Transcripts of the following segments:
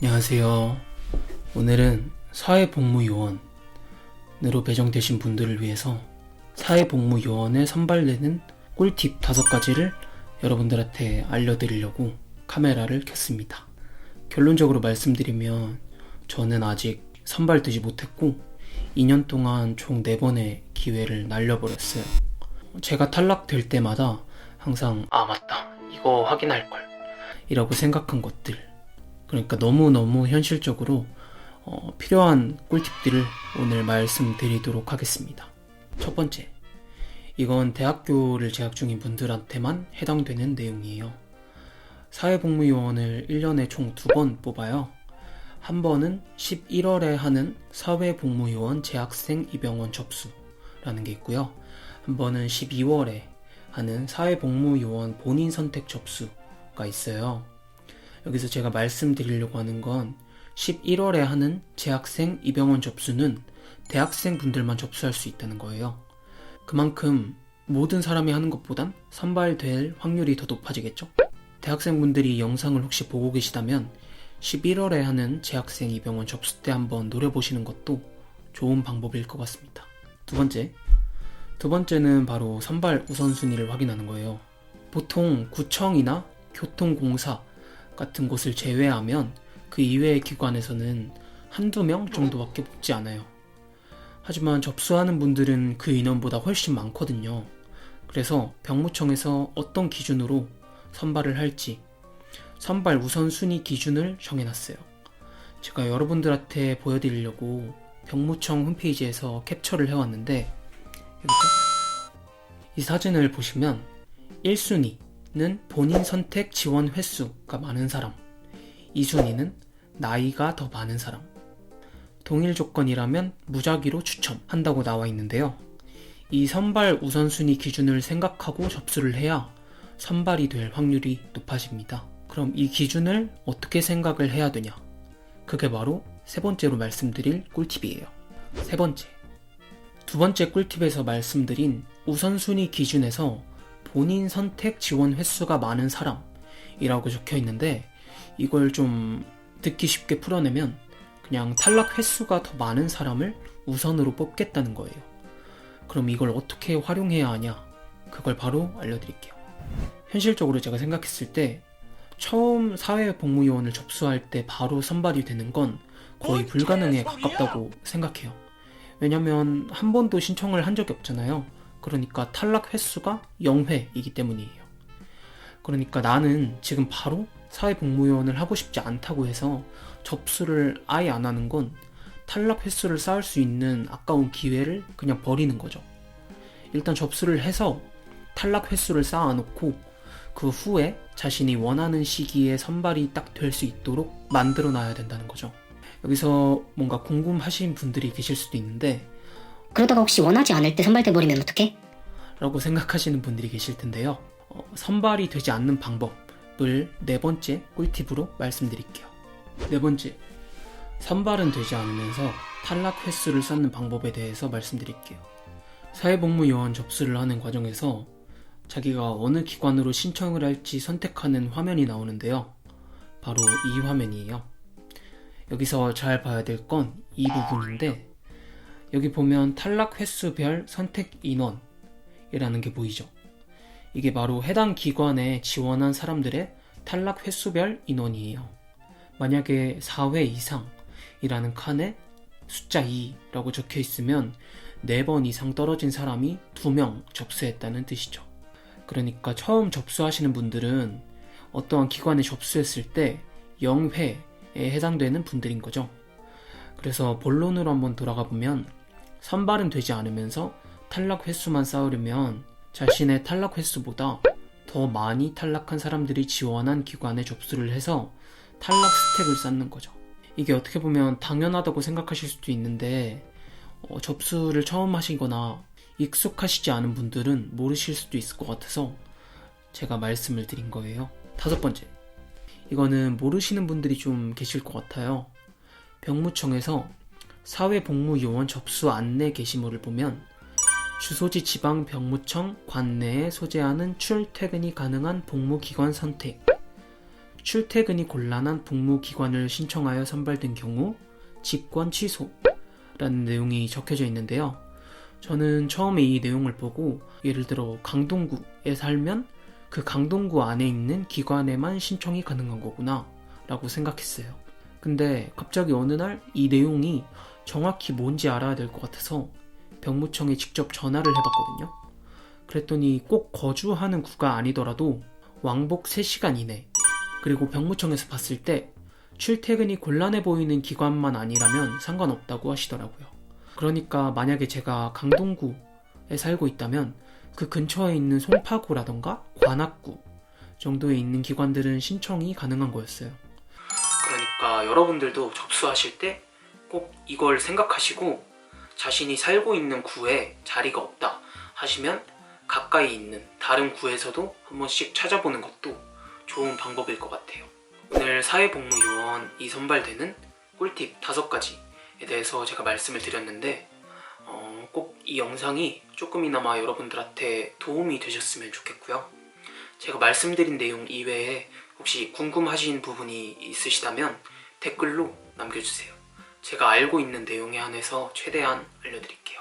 안녕하세요. 오늘은 사회복무요원으로 배정되신 분들을 위해서 사회복무요원에 선발되는 꿀팁 5가지를 여러분들한테 알려드리려고 카메라를 켰습니다. 결론적으로 말씀드리면 저는 아직 선발되지 못했고 2년 동안 총 4번의 기회를 날려버렸어요. 제가 탈락될 때마다 항상 맞다, 이거 확인할걸 이라고 생각한 것들, 그러니까 너무너무 현실적으로 필요한 꿀팁들을 오늘 말씀드리도록 하겠습니다. 첫 번째, 이건 대학교를 재학 중인 분들한테만 해당되는 내용이에요. 사회복무요원을 1년에 총 2번 뽑아요. 한 번은 11월에 하는 사회복무요원 재학생 입영원 접수라는 게 있고요. 한 번은 12월에 하는 사회복무요원 본인 선택 접수가 있어요. 여기서 제가 말씀드리려고 하는 건 11월에 하는 재학생 입영원 접수는 대학생 분들만 접수할 수 있다는 거예요. 그만큼 모든 사람이 하는 것보단 선발될 확률이 더 높아지겠죠? 대학생 분들이 영상을 혹시 보고 계시다면 11월에 하는 재학생 입영원 접수 때 한번 노려보시는 것도 좋은 방법일 것 같습니다. 두 번째는 바로 선발 우선순위를 확인하는 거예요. 보통 구청이나 교통공사 같은 곳을 제외하면 그 이외의 기관에서는 한두 명 정도밖에 뽑지 않아요. 하지만 접수하는 분들은 그 인원보다 훨씬 많거든요. 그래서 병무청에서 어떤 기준으로 선발을 할지 선발 우선순위 기준을 정해놨어요. 제가 여러분들한테 보여드리려고 병무청 홈페이지에서 캡처를 해왔는데, 여기죠? 이 사진을 보시면 1순위는 본인 선택 지원 횟수가 많은 사람, 2순위는 나이가 더 많은 사람, 동일 조건이라면 무작위로 추첨한다고 나와 있는데요. 이 선발 우선순위 기준을 생각하고 접수를 해야 선발이 될 확률이 높아집니다. 그럼 이 기준을 어떻게 생각을 해야 되냐? 그게 바로 세 번째로 말씀드릴 꿀팁이에요. 두 번째 꿀팁에서 말씀드린 우선순위 기준에서 본인 선택 지원 횟수가 많은 사람이라고 적혀 있는데, 이걸 좀 듣기 쉽게 풀어내면 그냥 탈락 횟수가 더 많은 사람을 우선으로 뽑겠다는 거예요. 그럼 이걸 어떻게 활용해야 하냐? 그걸 바로 알려드릴게요. 현실적으로 제가 생각했을 때 처음 사회복무요원을 접수할 때 바로 선발이 되는 건 거의 불가능에 가깝다고 생각해요. 왜냐면 한 번도 신청을 한 적이 없잖아요. 그러니까 탈락 횟수가 0회이기 때문이에요. 그러니까 나는 지금 바로 사회복무요원을 하고 싶지 않다고 해서 접수를 아예 안 하는 건 탈락 횟수를 쌓을 수 있는 아까운 기회를 그냥 버리는 거죠. 일단 접수를 해서 탈락 횟수를 쌓아놓고 그 후에 자신이 원하는 시기에 선발이 딱 될 수 있도록 만들어 놔야 된다는 거죠. 여기서 뭔가 궁금하신 분들이 계실 수도 있는데, 그러다가 혹시 원하지 않을 때 선발돼 버리면 어떡해? 라고 생각하시는 분들이 계실 텐데요. 선발이 되지 않는 방법을 4번째 꿀팁으로 말씀드릴게요. 4번째, 선발은 되지 않으면서 탈락 횟수를 쌓는 방법에 대해서 말씀드릴게요. 사회복무요원 접수를 하는 과정에서 자기가 어느 기관으로 신청을 할지 선택하는 화면이 나오는데요. 바로 이 화면이에요. 여기서 잘 봐야 될 건 이 부분인데, 여기 보면 탈락 횟수별 선택 인원이라는 게 보이죠? 이게 바로 해당 기관에 지원한 사람들의 탈락 횟수별 인원이에요. 만약에 4회 이상이라는 칸에 숫자 2라고 적혀 있으면 4번 이상 떨어진 사람이 2명 접수했다는 뜻이죠. 그러니까 처음 접수하시는 분들은 어떠한 기관에 접수했을 때 0회에 해당되는 분들인 거죠. 그래서 본론으로 한번 돌아가 보면 선발은 되지 않으면서 탈락 횟수만 쌓으려면 자신의 탈락 횟수보다 더 많이 탈락한 사람들이 지원한 기관에 접수를 해서 탈락 스택을 쌓는 거죠. 이게 어떻게 보면 당연하다고 생각하실 수도 있는데, 접수를 처음 하시거나 익숙하시지 않은 분들은 모르실 수도 있을 것 같아서 제가 말씀을 드린 거예요. 5번째, 이거는 모르시는 분들이 좀 계실 것 같아요. 병무청에서 사회복무요원 접수 안내 게시물을 보면 주소지 지방 병무청 관내에 소재하는 출퇴근이 가능한 복무기관 선택, 출퇴근이 곤란한 복무기관을 신청하여 선발된 경우 직권 취소라는 내용이 적혀져 있는데요. 저는 처음에 이 내용을 보고 예를 들어 강동구에 살면 그 강동구 안에 있는 기관에만 신청이 가능한 거구나 라고 생각했어요. 근데 갑자기 어느 날 이 내용이 정확히 뭔지 알아야 될 것 같아서 병무청에 직접 전화를 해봤거든요. 그랬더니 꼭 거주하는 구가 아니더라도 왕복 3시간 이내, 그리고 병무청에서 봤을 때 출퇴근이 곤란해 보이는 기관만 아니라면 상관없다고 하시더라고요. 그러니까 만약에 제가 강동구에 살고 있다면 그 근처에 있는 송파구라던가 관악구 정도에 있는 기관들은 신청이 가능한 거였어요. 그러니까 여러분들도 접수하실 때 꼭 이걸 생각하시고, 자신이 살고 있는 구에 자리가 없다 하시면 가까이 있는 다른 구에서도 한 번씩 찾아보는 것도 좋은 방법일 것 같아요. 오늘 사회복무요원이 선발되는 꿀팁 5가지에 대해서 제가 말씀을 드렸는데 꼭 이 영상이 조금이나마 여러분들한테 도움이 되셨으면 좋겠고요. 제가 말씀드린 내용 이외에 혹시 궁금하신 부분이 있으시다면 댓글로 남겨주세요. 제가 알고 있는 내용에 한해서 최대한 알려드릴게요.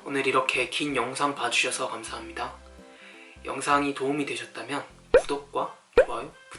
오늘 이렇게 긴 영상 봐주셔서 감사합니다. 영상이 도움이 되셨다면 구독과 좋아요 부탁드립니다.